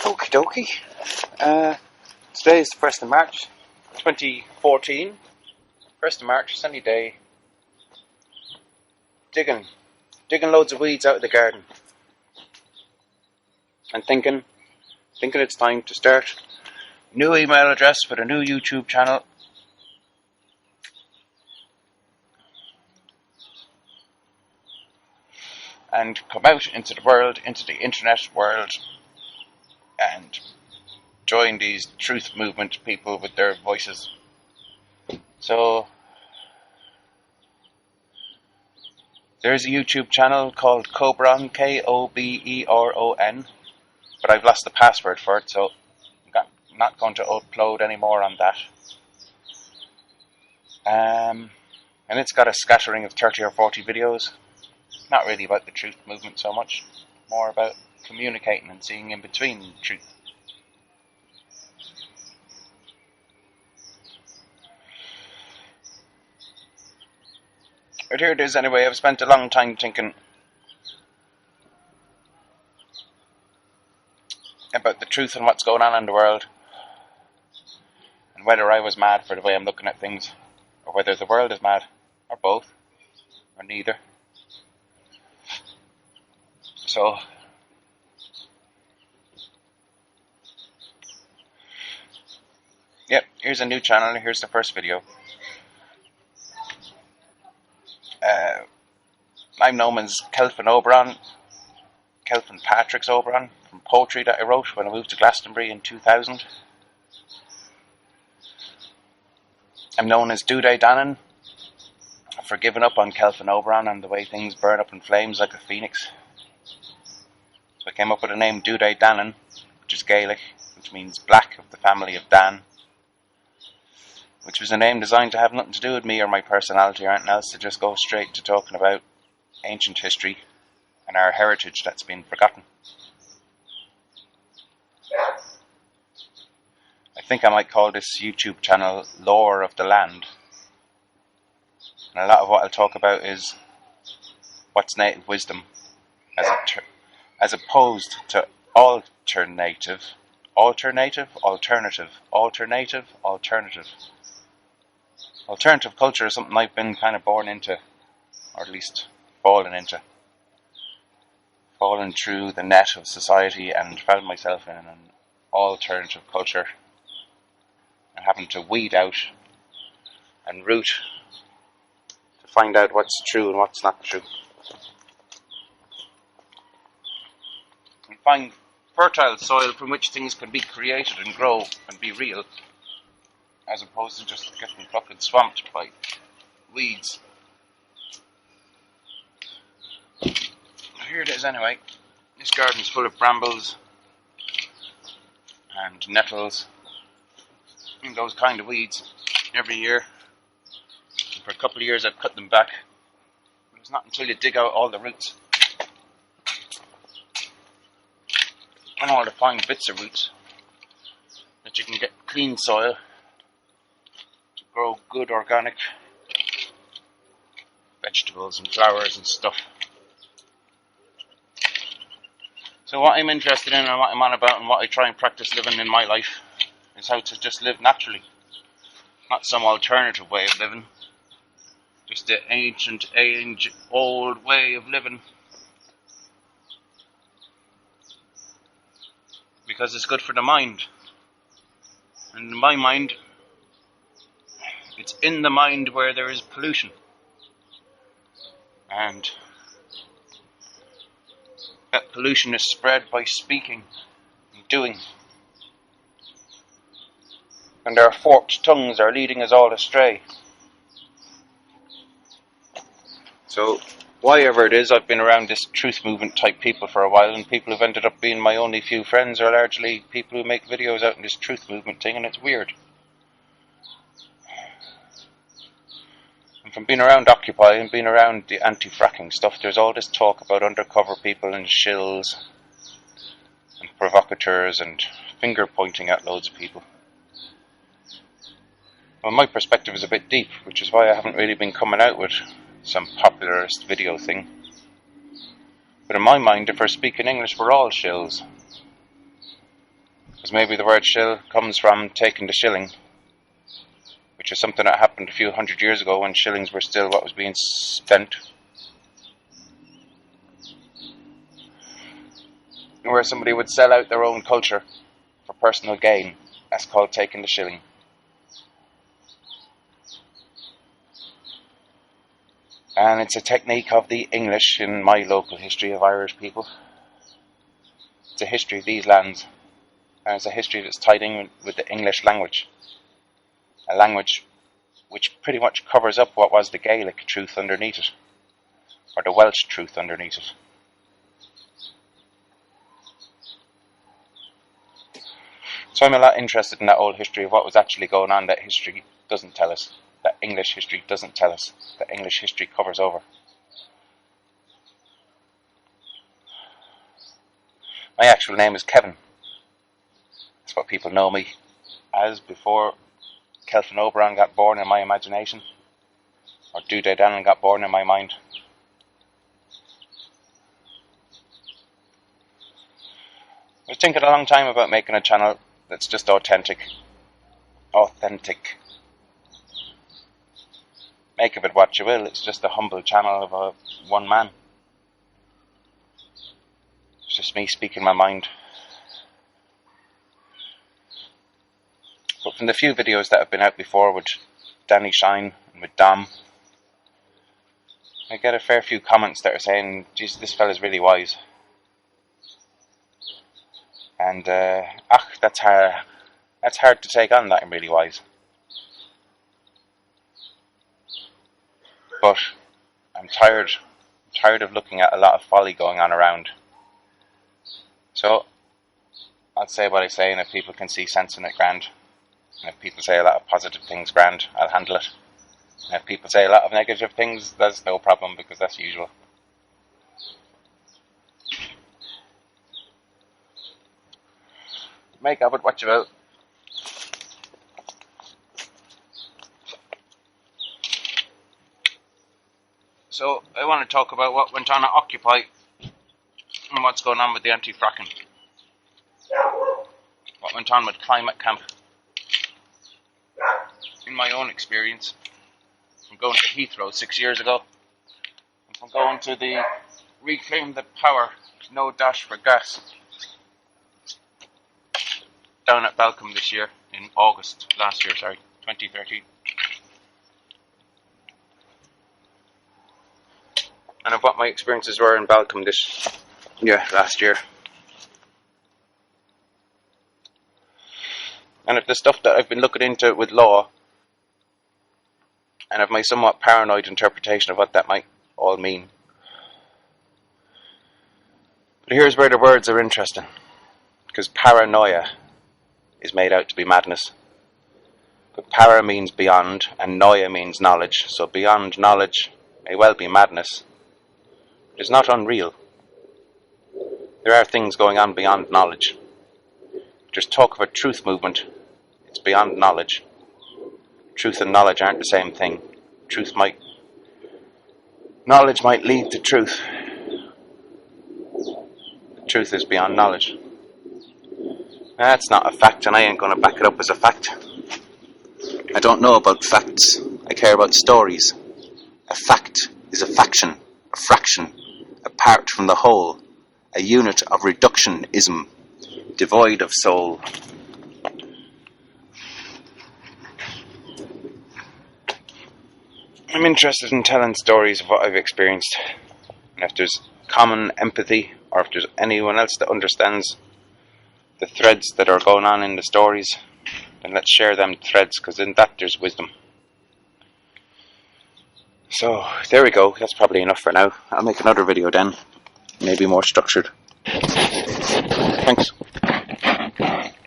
Okie dokie. Today is the 1st of March 2014. 1st of March, sunny day. Digging loads of weeds out of the garden. And thinking it's time to start a new email address with a new YouTube channel. And come out into the world, into the internet world, and join these truth movement people with their voices. So there's a YouTube channel called Koberon, Koberon, but I've lost the password for it, so I'm not going to upload anymore on that. And it's got a scattering of 30 or 40 videos. Not really about the truth movement so much, more about communicating and seeing in between truth. But here it is anyway. I've spent a long time thinking about the truth and what's going on in the world, and whether I was mad for the way I'm looking at things, or whether the world is mad, or both, or neither. So yep, here's a new channel. Here's the first video. I'm known as Kelvin Patrick's Oberon, from poetry that I wrote when I moved to Glastonbury in 2000. I'm known as Duday Dannon for giving up on Kelvin Oberon and the way things burn up in flames like a phoenix. So I came up with the name Duday Dannon, which is Gaelic, which means black of the family of Dan, which was a name designed to have nothing to do with me or my personality or anything else, to just go straight to talking about ancient history and our heritage that's been forgotten. I think I might call this YouTube channel Lore of the Land. And a lot of what I'll talk about is what's native wisdom as opposed to alternative culture is something I've been kind of born into, or at least fallen through the net of society and found myself in an alternative culture, and having to weed out and root to find out what's true and what's not true, and find fertile soil from which things can be created and grow and be real, as opposed to just getting fucking swamped by weeds. Here it is anyway. This garden's full of brambles and nettles and those kind of weeds every year. And for a couple of years I've cut them back. But it's not until you dig out all the roots and all the fine bits of roots that you can get clean soil to grow good organic vegetables and flowers and stuff. So what I'm interested in and what I'm on about and what I try and practice living in my life is how to just live naturally. Not some alternative way of living. Just the ancient, old way of living. Because it's good for the mind. And in my mind, it's in the mind where there is pollution. And that pollution is spread by speaking and doing. And our forked tongues are leading us all astray. So, whatever it is, I've been around this truth movement type people for a while, and people who've ended up being my only few friends are largely people who make videos out in this truth movement thing, and it's weird. And from being around Occupy and being around the anti-fracking stuff, there's all this talk about undercover people and shills and provocateurs and finger pointing at loads of people. Well, my perspective is a bit deep, which is why I haven't really been coming out with some popularist video thing. But in my mind, if we're speaking English, we're all shills. Because maybe the word shill comes from taking the shilling, which is something that happened a few hundred years ago when shillings were still what was being spent. Where somebody would sell out their own culture for personal gain. That's called taking the shilling. And it's a technique of the English in my local history of Irish people. It's a history of these lands. And it's a history that's tied in with the English language. A language which pretty much covers up what was the Gaelic truth underneath it. Or the Welsh truth underneath it. So I'm a lot interested in that old history of what was actually going on that history doesn't tell us. That English history doesn't tell us. That English history covers over. My actual name is Kevin. That's what people know me as before Kelvin Oberon got born in my imagination. Or Duday Dannon got born in my mind. I was thinking a long time about making a channel that's just authentic. Make of it what you will, it's just a humble channel of one man. It's just me speaking my mind. But from the few videos that have been out before with Danny Shine and with Dom, I get a fair few comments that are saying, "Geez, this fella's really wise." And that's hard to take on, that I'm really wise. But I'm tired of looking at a lot of folly going on around. So I'll say what I say, and if people can see sense in it, grand. And if people say a lot of positive things, grand, I'll handle it. And if people say a lot of negative things, that's no problem, because that's usual. Make of it what you will. So I want to talk about what went on at Occupy and what's going on with the anti-fracking. What went on with climate camp. In my own experience, from going to Heathrow 6 years ago, and from going to the Reclaim the Power, No Dash for Gas, down at Balcombe this year, in last year, 2013. And of what my experiences were in Balcombe last year. And of the stuff that I've been looking into with law, and of my somewhat paranoid interpretation of what that might all mean. But here's where the words are interesting, because paranoia is made out to be madness. But para means beyond, and noia means knowledge. So beyond knowledge may well be madness. It is not unreal. There are things going on beyond knowledge. There's talk of a truth movement. It's beyond knowledge. Truth and knowledge aren't the same thing. Knowledge might lead to truth. Truth is beyond knowledge. That's not a fact, and I ain't going to back it up as a fact. I don't know about facts. I care about stories. A fact is a faction, a fraction, apart from the whole, a unit of reductionism, devoid of soul. I'm interested in telling stories of what I've experienced, and if there's common empathy, or if there's anyone else that understands the threads that are going on in the stories, then let's share them threads, because in that there's wisdom. So there we go, that's probably enough for now. I'll make another video then, maybe more structured. Thanks.